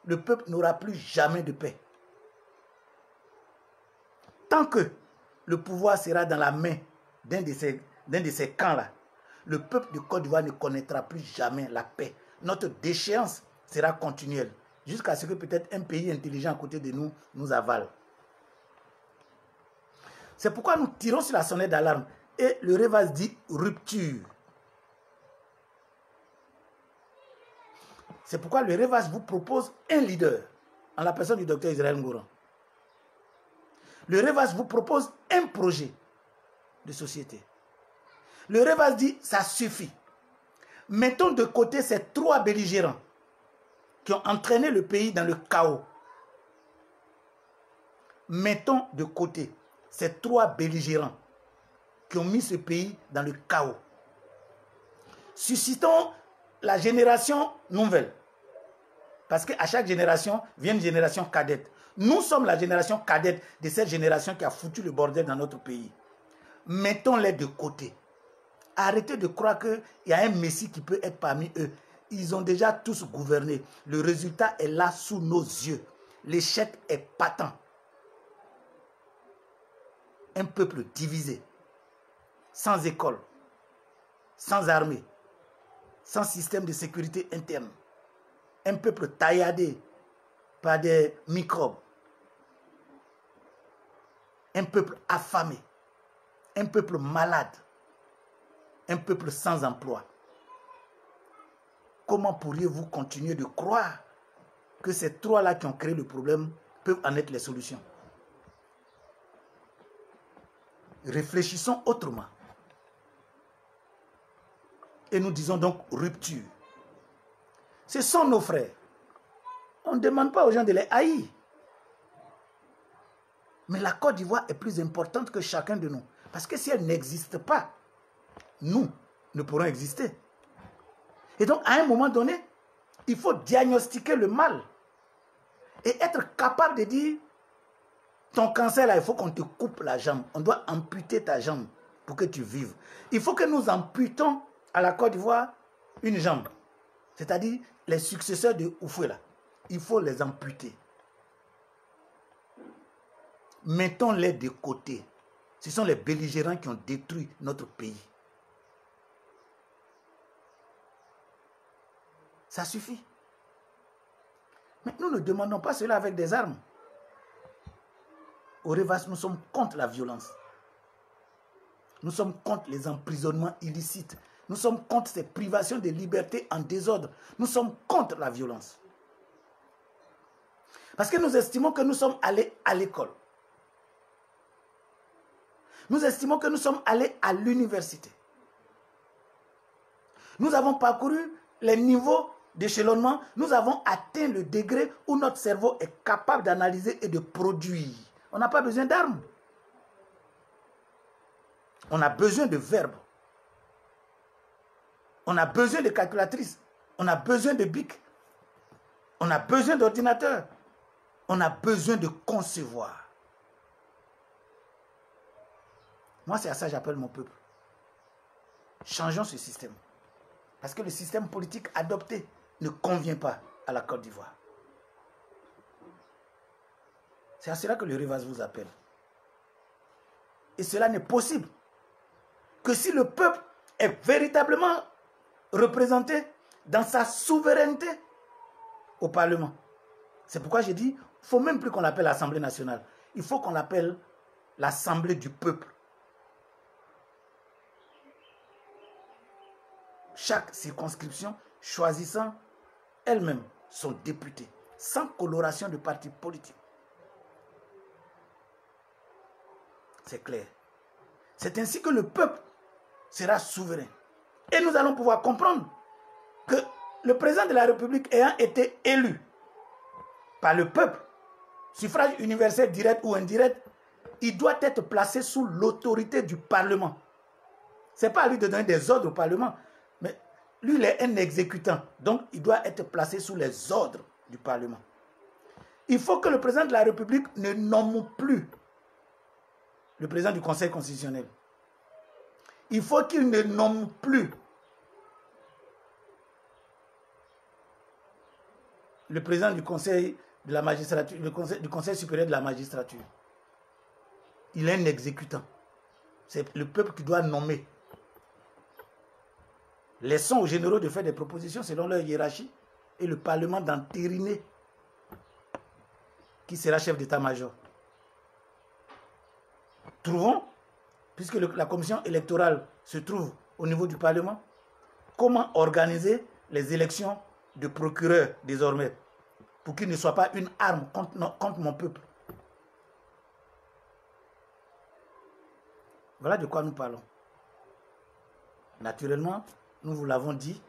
le peuple n'aura plus jamais de paix. Tant que le pouvoir sera dans la main d'un de ces camps-là, le peuple de Côte d'Ivoire ne connaîtra plus jamais la paix. Notre déchéance sera continuelle, jusqu'à ce que peut-être un pays intelligent à côté de nous nous avale. C'est pourquoi nous tirons sur la sonnette d'alarme. Et le REVAS dit rupture. C'est pourquoi le REVAS vous propose un leader, en la personne du docteur Israël Ngouran. Le REVAS vous propose un projet de société. Le REVAS dit, ça suffit. Mettons de côté ces trois belligérants qui ont entraîné le pays dans le chaos. Mettons de côté ces trois belligérants qui ont mis ce pays dans le chaos. Suscitons la génération nouvelle. Parce qu'à chaque génération vient une génération cadette. Nous sommes la génération cadette de cette génération qui a foutu le bordel dans notre pays. Mettons-les de côté. Arrêtez de croire qu'il y a un messie qui peut être parmi eux. Ils ont déjà tous gouverné. Le résultat est là sous nos yeux. L'échec est patent. Un peuple divisé, sans école, sans armée, sans système de sécurité interne. Un peuple tailladé par des microbes. Un peuple affamé. Un peuple malade. Un peuple sans emploi. Comment pourriez-vous continuer de croire que ces trois-là qui ont créé le problème peuvent en être les solutions? Réfléchissons autrement. Et nous disons donc rupture. Ce sont nos frères. On ne demande pas aux gens de les haïr. Mais la Côte d'Ivoire est plus importante que chacun de nous. Parce que si elle n'existe pas, nous ne pourrons exister. Et donc, à un moment donné, il faut diagnostiquer le mal. Et être capable de dire, ton cancer là, il faut qu'on te coupe la jambe. On doit amputer ta jambe. pour que tu vives. Il faut que nous amputons à la Côte d'Ivoire une jambe. C'est-à-dire les successeurs de Houphouët. Il faut les amputer. Mettons-les de côté. Ce sont les belligérants qui ont détruit notre pays. Ça suffit. Mais nous ne demandons pas cela avec des armes. Au Revas, nous sommes contre la violence. Nous sommes contre les emprisonnements illicites. Nous sommes contre ces privations de liberté en désordre. Nous sommes contre la violence. Parce que nous estimons que nous sommes allés à l'école. Nous estimons que nous sommes allés à l'université. Nous avons parcouru les niveaux d'échelonnement. Nous avons atteint le degré où notre cerveau est capable d'analyser et de produire. On n'a pas besoin d'armes. On a besoin de verbes. On a besoin de calculatrices. On a besoin de bics. On a besoin d'ordinateurs. On a besoin de concevoir. Moi, c'est à ça que j'appelle mon peuple. Changeons ce système. Parce que le système politique adopté ne convient pas à la Côte d'Ivoire. C'est à cela que le Revas vous appelle. Et cela n'est possible que si le peuple est véritablement représenté dans sa souveraineté au Parlement. C'est pourquoi j'ai dit, il ne faut même plus qu'on l'appelle l'Assemblée nationale. Il faut qu'on l'appelle l'Assemblée du peuple. Chaque circonscription choisissant elle-même son député, sans coloration de parti politique. C'est clair. C'est ainsi que le peuple sera souverain. Et nous allons pouvoir comprendre que le président de la République ayant été élu par le peuple, suffrage universel direct ou indirect, il doit être placé sous l'autorité du Parlement. Ce n'est pas à lui de donner des ordres au Parlement, mais lui, il est un exécutant. Donc, il doit être placé sous les ordres du Parlement. Il faut que le président de la République ne nomme plus le président du Conseil constitutionnel. Il faut qu'il ne nomme plus le président du Conseil de la magistrature, du Conseil supérieur de la magistrature. Il est un exécutant. C'est le peuple qui doit nommer. Laissons aux généraux de faire des propositions selon leur hiérarchie et le Parlement d'entériner qui sera chef d'état-major. Trouvons, puisque la commission électorale se trouve au niveau du Parlement, comment organiser les élections de procureurs désormais pour qu'il ne soit pas une arme contre mon peuple. Voilà de quoi nous parlons. Naturellement, nous vous l'avons dit,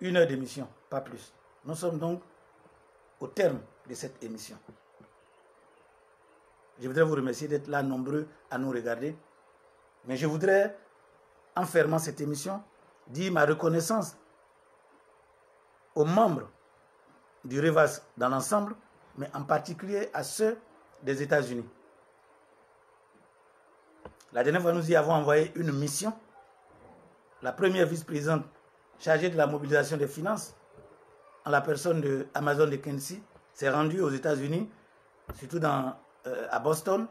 1 heure d'émission, pas plus. Nous sommes donc au terme de cette émission. Je voudrais vous remercier d'être là nombreux à nous regarder. Mais je voudrais, en fermant cette émission, dire ma reconnaissance aux membres du Revas dans l'ensemble, mais en particulier à ceux des États-Unis. La dernière fois, nous y avons envoyé une mission. La première vice-présidente chargée de la mobilisation des finances, en la personne de Amazon de Kensi, s'est rendue aux États-Unis, surtout à Boston.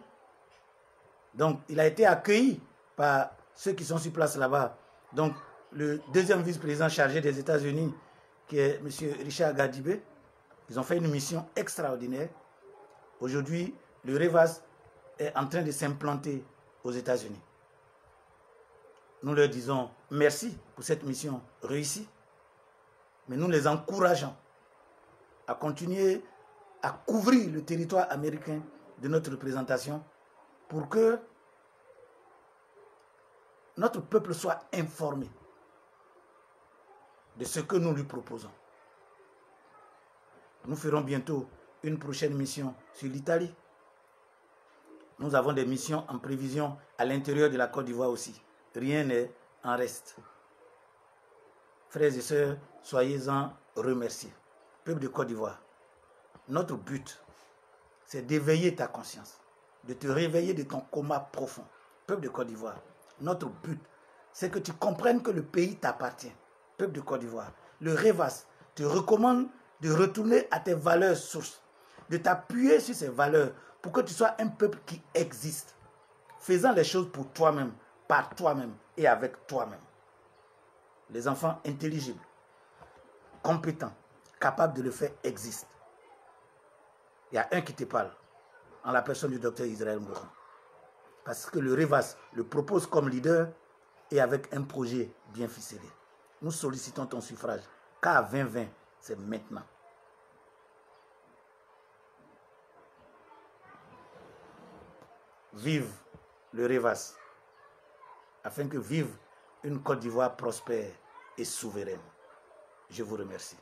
Donc, il a été accueilli par ceux qui sont sur place là-bas. Donc, le deuxième vice-président chargé des États-Unis, qui est M. Richard Gadibé, ils ont fait une mission extraordinaire. Aujourd'hui, le Revas est en train de s'implanter aux États-Unis. Nous leur disons merci pour cette mission réussie, mais nous les encourageons à continuer à couvrir le territoire américain de notre représentation pour que notre peuple soit informé de ce que nous lui proposons. Nous ferons bientôt une prochaine mission sur l'Italie. Nous avons des missions en prévision à l'intérieur de la Côte d'Ivoire aussi. Rien n'est en reste. Frères et sœurs, soyez-en remerciés. Peuple de Côte d'Ivoire, notre but, c'est d'éveiller ta conscience, de te réveiller de ton coma profond, Peuple de Côte d'Ivoire, notre but, c'est que tu comprennes que le pays t'appartient. Peuple de Côte d'Ivoire, le REVAS te recommande de retourner à tes valeurs sources, de t'appuyer sur ces valeurs pour que tu sois un peuple qui existe, faisant les choses pour toi-même, par toi-même et avec toi-même. Les enfants intelligibles, compétents, capables de le faire existent. Il y a un qui te parle, en la personne du docteur Israël Mbouran. Parce que le REVAS le propose comme leader et avec un projet bien ficelé. Nous sollicitons ton suffrage, car 2020, c'est maintenant. Vive le REVAS, afin que vive une Côte d'Ivoire prospère et souveraine. Je vous remercie.